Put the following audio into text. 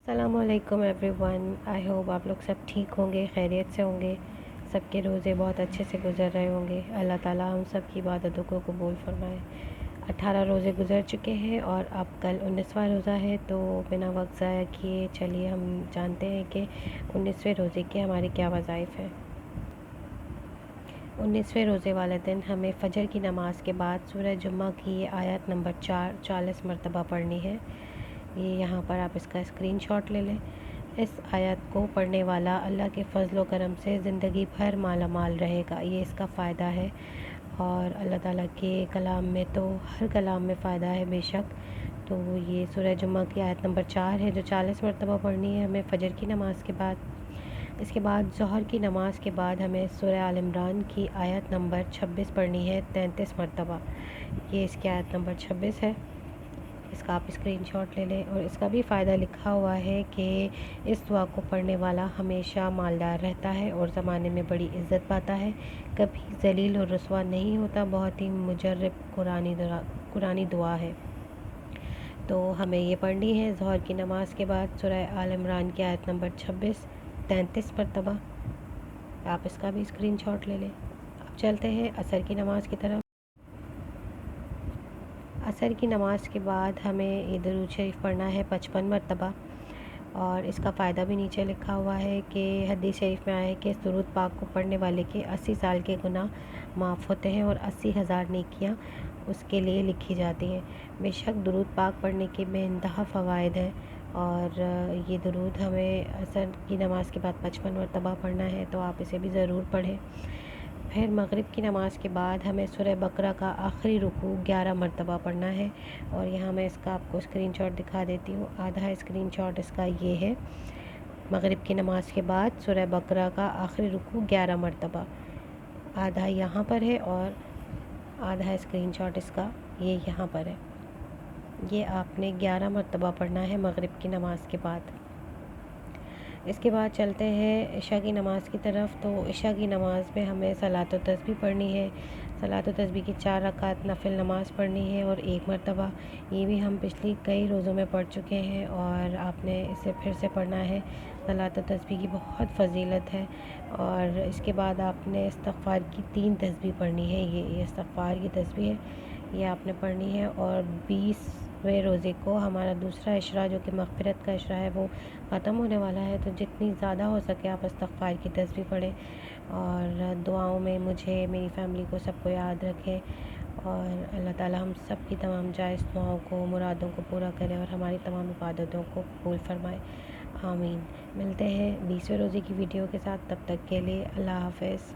السلام علیکم every one, I hope آپ لوگ سب ٹھیک ہوں گے، خیریت سے ہوں گے، سب کے روزے بہت اچھے سے گزر رہے ہوں گے۔ اللہ تعالیٰ ہم سب کی عبادتوں کو قبول فرمائے۔ 18 روزے گزر چکے ہیں اور اب کل 19واں روزہ ہے، تو بنا وقت ضائع کیے چلیے ہم جانتے ہیں کہ 19ویں روزے کے ہمارے کیا وظائف ہیں۔ 19ویں روزے والے دن ہمیں فجر کی نماز کے بعد سورہ جمعہ کی یہ آیت نمبر 40 مرتبہ پڑھنی ہے۔ یہ یہاں پر آپ اس کا اسکرین شاٹ لے لیں۔ اس آیت کو پڑھنے والا اللہ کے فضل و کرم سے زندگی بھر مالا مال رہے گا، یہ اس کا فائدہ ہے۔ اور اللہ تعالیٰ کے کلام میں تو ہر کلام میں فائدہ ہے بے شک، تو یہ سورہ جمعہ کی آیت نمبر 4 ہے جو 40 مرتبہ پڑھنی ہے ہمیں فجر کی نماز کے بعد۔ اس کے بعد ظہر کی نماز کے بعد ہمیں سورہ آل عمران کی آیت نمبر 26 پڑھنی ہے 33 مرتبہ۔ یہ اس کی آیت نمبر 26 ہے، اس کا آپ اسکرین شاٹ لے لیں۔ اور اس کا بھی فائدہ لکھا ہوا ہے کہ اس دعا کو پڑھنے والا ہمیشہ مالدار رہتا ہے اور زمانے میں بڑی عزت پاتا ہے، کبھی ذلیل اور رسوا نہیں ہوتا۔ بہت ہی مجرب قرآنی دعا ہے، تو ہمیں یہ پڑھنی ہے ظہر کی نماز کے بعد سورہ آل عمران کی آیت نمبر 26 33 مرتبہ۔ آپ اس کا بھی اسکرین شاٹ لے لیں۔ اب چلتے ہیں عصر کی نماز کی طرف۔ عصر کی نماز کے بعد ہمیں یہ درود شریف پڑھنا ہے 55 مرتبہ، اور اس کا فائدہ بھی نیچے لکھا ہوا ہے کہ حدیث شریف میں آیا ہے کہ اس درود پاک کو پڑھنے والے کے 80 سال کے گناہ معاف ہوتے ہیں اور 80,000 نیکیاں اس کے لیے لکھی جاتی ہیں۔ بے شک درود پاک پڑھنے کے بے انتہا فوائد ہیں، اور یہ درود ہمیں عصر کی نماز کے بعد 55 مرتبہ پڑھنا ہے، تو آپ اسے بھی ضرور پڑھیں۔ پھر مغرب کی نماز کے بعد ہمیں سورہ بقرہ کا آخری رکوع 11 مرتبہ پڑھنا ہے، اور یہاں میں اس کا آپ کو اسکرین شاٹ دکھا دیتی ہوں۔ آدھا اسکرین شاٹ اس کا یہ ہے، مغرب کی نماز کے بعد سورہ بقرہ کا آخری رکوع 11 مرتبہ، آدھا یہاں پر ہے اور آدھا اسکرین شاٹ اس کا یہ یہاں پر ہے۔ یہ آپ نے 11 مرتبہ پڑھنا ہے مغرب کی نماز کے بعد۔ اس کے بعد چلتے ہیں عشاء کی نماز کی طرف، تو عشاء کی نماز میں ہمیں صلاۃ و تسبیح پڑھنی ہے۔ صلاۃ و تسبیح کی 4 رکعت نفل نماز پڑھنی ہے اور 1 مرتبہ، یہ بھی ہم پچھلی کئی روزوں میں پڑھ چکے ہیں اور آپ نے اسے پھر سے پڑھنا ہے۔ صلاۃ و تسبیح کی بہت فضیلت ہے، اور اس کے بعد آپ نے استغفار کی 3 تسبیح پڑھنی ہے۔ یہ استغفار کی تسبیح ہے، یہ آپ نے پڑھنی ہے۔ اور 20ویں روزے کو ہمارا دوسرا عشرہ جو کہ مغفرت کا عشرہ ہے وہ ختم ہونے والا ہے، تو جتنی زیادہ ہو سکے آپ استغفار کی تسبیح پڑھیں، اور دعاؤں میں مجھے، میری فیملی کو، سب کو یاد رکھیں، اور اللہ تعالیٰ ہم سب کی تمام جائز دعاؤں کو، مرادوں کو پورا کرے اور ہماری تمام عبادتوں کو قبول فرمائے، آمین۔ ملتے ہیں 20ویں روزے کی ویڈیو کے ساتھ، تب تک کے لیے اللہ حافظ۔